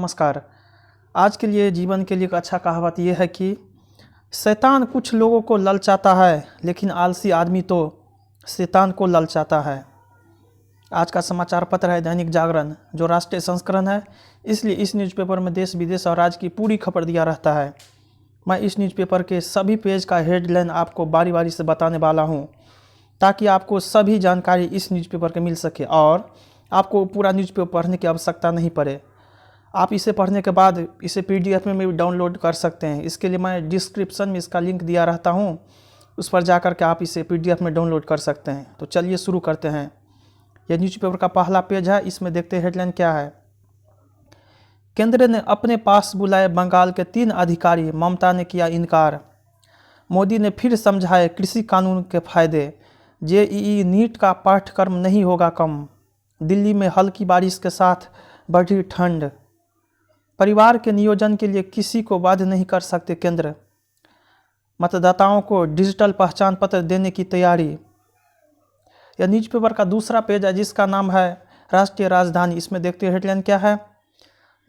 नमस्कार। आज के लिए जीवन के लिए एक अच्छा कहावत ये है कि शैतान कुछ लोगों को ललचाता है, लेकिन आलसी आदमी तो शैतान को ललचाता है। आज का समाचार पत्र है दैनिक जागरण, जो राष्ट्रीय संस्करण है, इसलिए इस न्यूज़पेपर में देश विदेश और राज्य की पूरी खबर दिया रहता है। मैं इस न्यूज़पेपर के सभी पेज का हेडलाइन आपको बारी बारी से बताने वाला हूँ, ताकि आपको सभी जानकारी इस न्यूज़पेपर के मिल सके और आपको पूरा न्यूज़पेपर पढ़ने की आवश्यकता नहीं पड़े। आप इसे पढ़ने के बाद इसे PDF में भी डाउनलोड कर सकते हैं। इसके लिए मैं डिस्क्रिप्शन में इसका लिंक दिया रहता हूँ, उस पर जाकर के आप इसे PDF में डाउनलोड कर सकते हैं। तो चलिए शुरू करते हैं। यह न्यूज़पेपर का पहला पेज है, इसमें देखते हैं हेडलाइन क्या है। केंद्र ने अपने पास बुलाए बंगाल के 3 अधिकारी, ममता ने किया इनकार। मोदी ने फिर समझाए कृषि कानून के फायदे। JEE नीट का पाठ्यक्रम नहीं होगा कम। दिल्ली में हल्की बारिश के साथ बढ़ी ठंड। परिवार के नियोजन के लिए किसी को बाध्य नहीं कर सकते केंद्र। मतदाताओं को डिजिटल पहचान पत्र देने की तैयारी। यह न्यूज़पेपर का दूसरा पेज है, जिसका नाम है राष्ट्रीय राजधानी। इसमें देखते हैं हेडलाइन क्या है।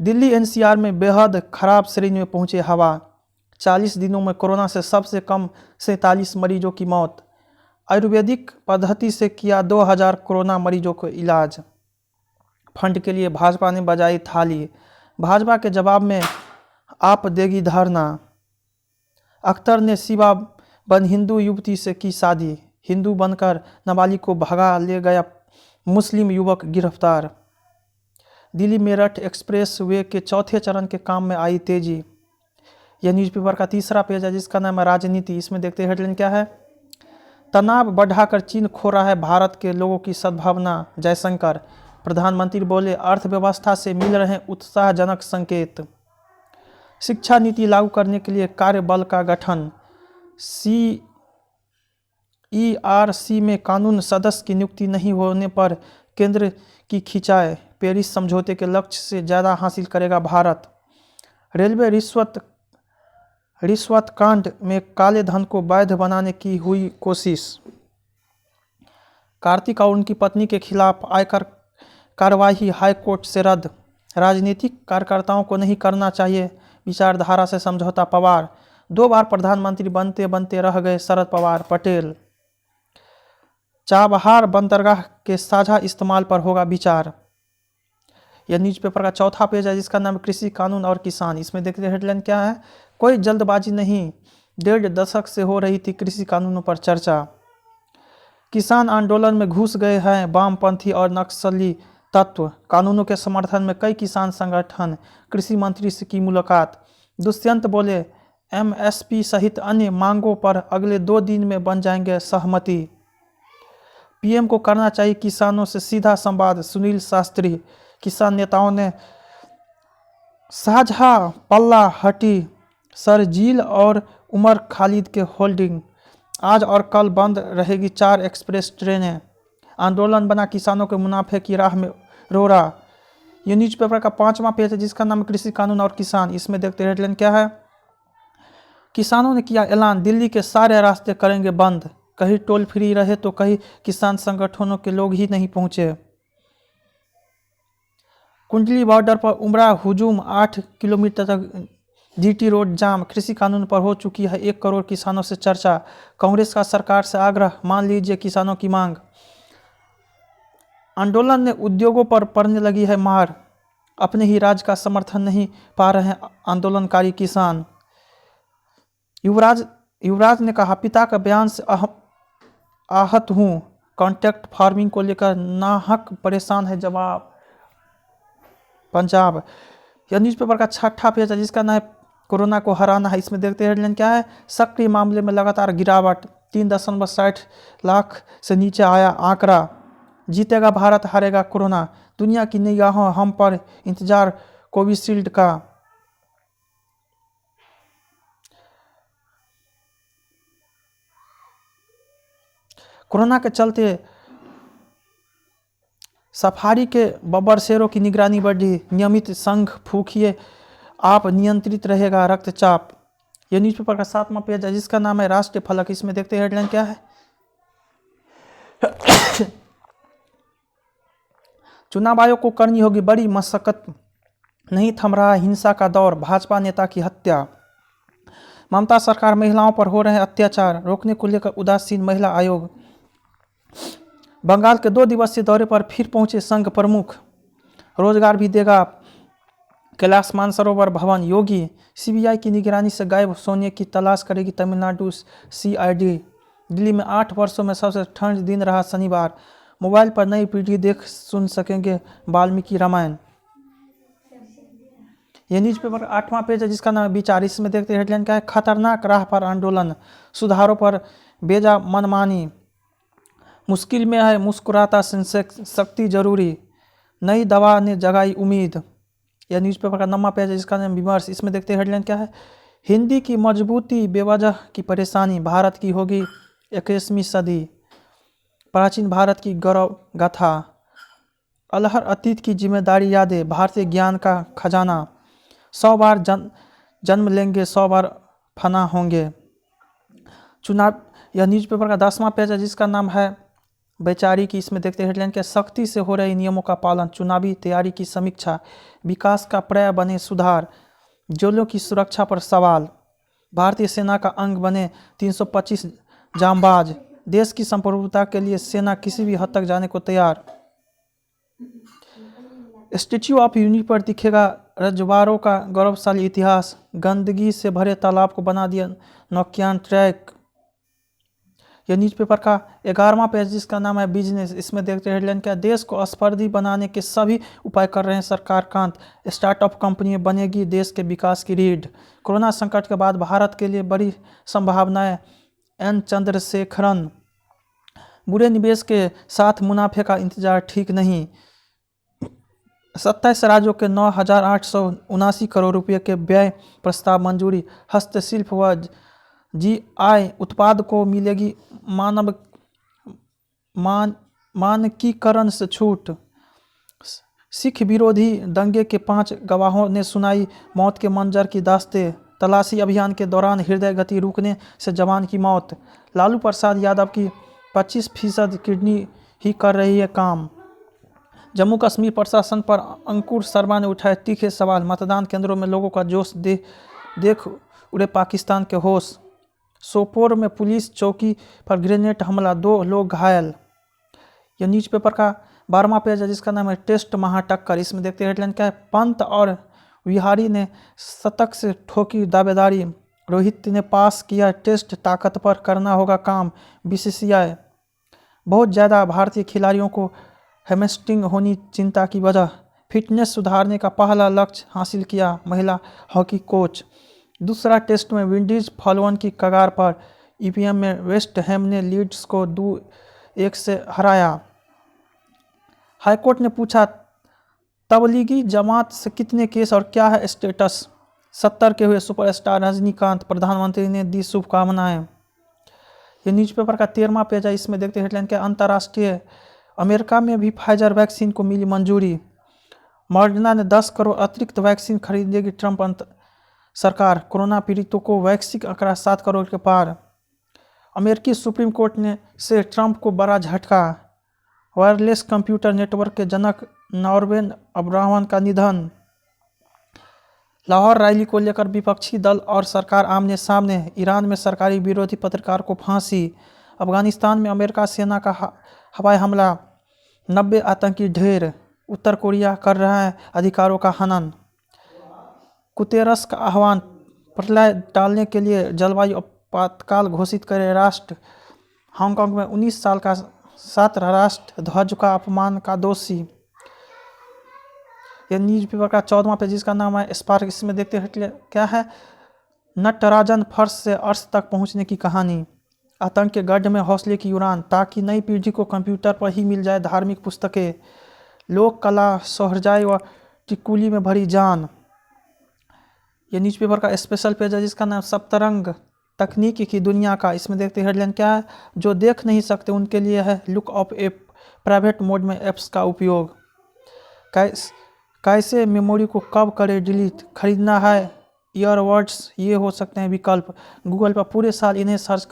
दिल्ली NCR में बेहद खराब श्रेणी में पहुंचे हवा। 40 दिनों में कोरोना से सबसे कम 47 मरीजों की मौत। आयुर्वेदिक पद्धति से किया 2000 कोरोना मरीजों को इलाज। फंड के लिए भाजपा ने बजाई थाली। भाजपा के जवाब में आप देगी धरना। अख्तर ने शिवा बन हिंदू युवती से की शादी। हिंदू बनकर नाबालिग को भगा ले गया मुस्लिम युवक गिरफ्तार। दिल्ली मेरठ एक्सप्रेस वे के चौथे चरण के काम में आई तेजी। यह न्यूज़पेपर का तीसरा पेज है, जिसका नाम है राजनीति। इसमें देखते हैं हेडलाइन क्या है। तनाव बढ़ाकर चीन खो रहा है भारत के लोगों की सद्भावना, जयशंकर। प्रधानमंत्री बोले अर्थव्यवस्था से मिल रहे उत्साहजनक संकेत। शिक्षा नीति लागू करने के लिए कार्यबल का गठन। CERC में कानून सदस्य की नियुक्ति नहीं होने पर केंद्र की खिंचाई। पेरिस समझौते के लक्ष्य से ज़्यादा हासिल करेगा भारत। रेलवे रिश्वत कांड में काले धन को वैध बनाने की हुई कोशिश। कार्तिक और उनकी पत्नी के खिलाफ आयकर कार्यवाही हाईकोर्ट से रद्द। राजनीतिक कार्यकर्ताओं को नहीं करना चाहिए विचारधारा से समझौता, पवार। 2 बार प्रधानमंत्री बनते बनते रह गए शरद पवार, पटेल। चाबहार बंदरगाह के साझा इस्तेमाल पर होगा विचार। यह न्यूज़पेपर का चौथा पेज है, जिसका नाम कृषि कानून और किसान। इसमें देखते हैं हेडलाइन क्या है। कोई जल्दबाजी नहीं, 1.5 दशक से हो रही थी कृषि कानूनों पर चर्चा। किसान आंदोलन में घुस गए हैं वामपंथी और नक्सली तत्व। कानूनों के समर्थन में कई किसान संगठन। कृषि मंत्री से की मुलाकात। दुष्यंत बोले MSP सहित अन्य मांगों पर अगले 2 दिन में बन जाएंगे सहमति। PM को करना चाहिए किसानों से सीधा संवाद, सुनील शास्त्री। किसान नेताओं ने साझा पल्ला हटी। सरजील और उमर खालिद के होल्डिंग। आज और कल बंद रहेगी 4 एक्सप्रेस ट्रेनें। आंदोलन बना किसानों के मुनाफे की राह में रोरा। ये न्यूज़पेपर का 5वां पेज है, जिसका नाम कृषि कानून और किसान। इसमें देखते हैं हेडलाइन क्या है। किसानों ने किया ऐलान, दिल्ली के सारे रास्ते करेंगे बंद। कहीं टोल फ्री रहे तो कहीं किसान संगठनों के लोग ही नहीं पहुंचे। कुंडली बॉर्डर पर उमड़ा हुजूम, 8 किलोमीटर तक GT रोड जाम। कृषि कानून पर हो चुकी है 1 करोड़ किसानों से चर्चा। कांग्रेस का सरकार से आग्रह, मान लीजिए किसानों की मांग। आंदोलन ने उद्योगों पर पड़ने लगी है मार। अपने ही राज्य का समर्थन नहीं पा रहे हैं आंदोलनकारी किसान। युवराज ने कहा, पिता का बयान से आहत हूँ। कॉन्ट्रैक्ट फार्मिंग को लेकर नाहक परेशान है जवाब पंजाब। यह न्यूज़पेपर का 6ठा पेज है, जिसका नाम है कोरोना को हराना है। इसमें देखते हैं हेडलाइन क्या है। सक्रिय मामले में लगातार गिरावट, 3.60 लाख से नीचे आया आंकड़ा। जीतेगा भारत, हारेगा कोरोना। दुनिया की निगाहों हम पर, इंतजार कोविशील्ड का। कोरोना के चलते सफारी के बब्बर शेरों की निगरानी बढ़ी। नियमित संघ फूकिए, आप नियंत्रित रहेगा रक्तचाप। यह न्यूज़पेपर का 7वां पेज है, जिसका नाम है राष्ट्रीय फलक। इसमें देखते हैं हेडलाइन क्या है। चुनाव आयोग को करनी होगी बड़ी मशक्कत। नहीं थम रहा हिंसा का दौर, भाजपा नेता की हत्या। ममता सरकार महिलाओं पर हो रहे अत्याचार रोकने को लेकर उदासीन, महिला आयोग। बंगाल के 2 दिवसीय दौरे पर फिर पहुंचे संघ प्रमुख। रोजगार भी देगा कैलाश मानसरोवर भवन। योगी सीबीआई की निगरानी से गायब सोने की तलाश करेगी तमिलनाडु सीआईडी। दिल्ली में 8 वर्षों में सबसे ठंड दिन रहा शनिवार। मोबाइल पर नई पीढ़ी देख सुन सकेंगे वाल्मीकि रामायण। यह न्यूज़पेपर 8वां पेज है जिसका नाम है विचार। इसमें देखते हैं हेडलाइन क्या है, खतरनाक राह पर आंदोलन, सुधारों पर बेजा मनमानी, मुश्किल में है मुस्कुराता शक्ति जरूरी, नई दवा ने जगाई उम्मीद। यह न्यूज़पेपर का 9वां पेज है जिसका नाम विमर्श। इसमें देखते हैं हेडलाइन क्या है, हिंदी की मजबूती बेवजह की परेशानी, भारत की होगी 21वीं सदी, प्राचीन भारत की गौरव गाथा, अलहर अतीत की जिम्मेदारी यादें, भारतीय ज्ञान का खजाना, 100 बार जन्म लेंगे 100 बार फना होंगे। चुनाव। यह न्यूज़पेपर का 10वां पेज है जिसका नाम है बेचारी की। इसमें देखते हैं हेडलाइन क्या, सख्ती से हो रहे नियमों का पालन, चुनावी तैयारी की समीक्षा, विकास का पर्याय बने सुधार, जेलों की सुरक्षा पर सवाल, भारतीय सेना का अंग बने 325 जांबाज, देश की संप्रभुता के लिए सेना किसी भी हद तक जाने को तैयार। स्टैच्यू ऑफ यूनिटी पर दिखेगा रजवाड़ों का गौरवशाली इतिहास, गंदगी से भरे तालाब को बना दिया नौकियान ट्रैक। यह न्यूज़पेपर का 11वां पेज जिसका नाम है बिजनेस। इसमें देखते हैं हेडलाइन क्या, देश को स्पर्धी बनाने के सभी उपाय कर रहे हैं सरकार कांत, स्टार्टअप कंपनी बनेगी देश के विकास की रीढ़, कोरोना संकट के बाद भारत के लिए बड़ी संभावनाएं, एन चंद्रशेखरन, बुरे निवेश के साथ मुनाफे का इंतजार ठीक नहीं, 27 राज्यों के 9,879 करोड़ रुपये के व्यय प्रस्ताव मंजूरी, हस्तशिल्प व जीआई उत्पाद को मिलेगी मानकीकरण से छूट। सिख विरोधी दंगे के 5 गवाहों ने सुनाई मौत के मंजर की दास्तें, तलाशी अभियान के दौरान हृदय गति रुकने से जवान की मौत, लालू प्रसाद यादव की 25% किडनी ही कर रही है काम। जम्मू कश्मीर प्रशासन पर अंकुर शर्मा ने उठाए तीखे सवाल, मतदान केंद्रों में लोगों का जोश देख उड़े पाकिस्तान के होश। सोपोर में पुलिस चौकी पर ग्रेनेड हमला, 2 लोग घायल। यह न्यूज़पेपर का 12वां पेज है जिसका नाम है टेस्ट महाटक्कर। इसमें देखते हैं हेडलाइन क्या है, पंत और विहारी ने शतक से ठोकी दावेदारी, रोहित ने पास किया टेस्ट, ताकत पर करना होगा काम, बीसीसीआई। बहुत ज़्यादा भारतीय खिलाड़ियों को हैमस्ट्रिंग होनी चिंता की वजह, फिटनेस सुधारने का पहला लक्ष्य हासिल किया महिला हॉकी कोच। दूसरा टेस्ट में विंडीज फॉलोअन की कगार पर, ईपीएम में वेस्ट हैम ने लीड्स को 2-1 से हराया। हाईकोर्ट ने पूछा तबलीगी जमात से कितने केस और क्या है स्टेटस, 70 के हुए सुपरस्टार रजनीकांत, प्रधानमंत्री ने दी शुभकामनाएं। ये न्यूज़पेपर का 13वां पेज है। इसमें देखते हेडलाइन क्या, अंतर्राष्ट्रीय अमेरिका में भी फाइजर वैक्सीन को मिली मंजूरी, मॉडर्ना ने 10 करोड़ अतिरिक्त वैक्सीन खरीदेगी ट्रंप सरकार, कोरोना पीड़ितों को वैक्सीन आंकड़ा 7 करोड़ के पार। अमेरिकी सुप्रीम कोर्ट ने से ट्रंप को बड़ा झटका, वायरलेस कंप्यूटर नेटवर्क के जनक नॉर्वेन अब्राहम का निधन। लाहौर रैली को लेकर विपक्षी दल और सरकार आमने सामने, ईरान में सरकारी विरोधी पत्रकार को फांसी, अफगानिस्तान में अमेरिका सेना का हवाई हमला, 90 आतंकी ढेर, उत्तर कोरिया कर रहा है अधिकारों का हनन। गुतेरस का आह्वान, प्रलय टालने के लिए जलवायु आपातकाल घोषित करे राष्ट्र। हांगकांग में 19 साल का छात्र राष्ट्र ध्वज का अपमान का दोषी। यह न्यूज़पेपर का 14वां पेज जिसका नाम है स्पार्क। इसमें देखते हैं क्या है, नटराजन फर्श से अर्श तक पहुंचने की कहानी, आतंक के गड्ढ में हौसले की उड़ान, ताकि नई पीढ़ी को कंप्यूटर पर ही मिल जाए धार्मिक पुस्तकें, लोक कला सोहरजाई व टिकुली में भरी जान। यह न्यूज़पेपर का स्पेशल पेज है जिसका नाम सप्तरंग, तकनीकी की दुनिया का। इसमें देखते हैं हेडलाइन क्या है, जो देख नहीं सकते उनके लिए है look up app, private mode में ऐप्स का उपयोग, कैसे मेमोरी को कब करें डिलीट, खरीदना है ईयरबड्स, ये हो सकते हैं विकल्प। गूगल पर पूरे साल इन्हें सर्च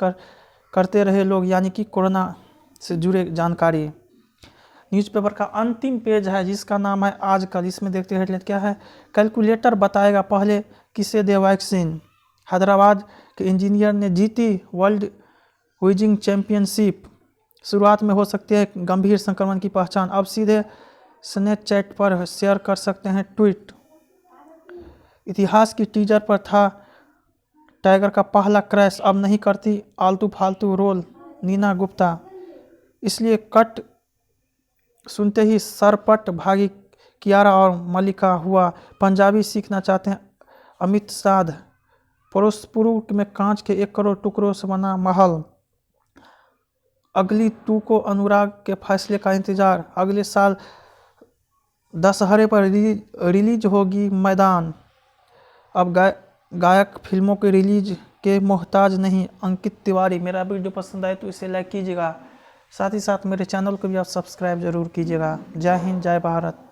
करते रहे लोग, यानी कि कोरोना से जुड़े जानकारी। न्यूज़पेपर का अंतिम पेज है जिसका नाम है आजकल। इसमें देखते हैं हेडलाइन क्या है। कैलकुलेटर बताएगा पहले किसे दे वैक्सीन। हैदराबाद के इंजीनियर ने जीती वर्ल्ड क्विजिंग चैंपियनशिप। शुरुआत में हो सकती है गंभीर संक्रमण की पहचान, अब सीधे स्नैपचैट पर शेयर कर सकते हैं ट्वीट। इतिहास की टीजर पर था टाइगर का पहला क्रैश, अब नहीं करती आलतू फालतू रोल नीना गुप्ता। इसलिए कट सुनते ही सरपट भागी कियारा और मलिका हुआ। पंजाबी सीखना चाहते हैं अमित साध। फिरोजपुर में कांच के 1 करोड़ टुकड़ों से बना महल। अगली 2 को अनुराग के फैसले का इंतजार। अगले साल दशहरे पर रिलीज होगी मैदान। अब गायक फिल्मों के रिलीज के मोहताज नहीं, अंकित तिवारी। मेरा वीडियो पसंद आए तो इसे लाइक कीजिएगा, साथ ही साथ मेरे चैनल को भी आप सब्सक्राइब जरूर कीजिएगा। जय हिंद, जय भारत।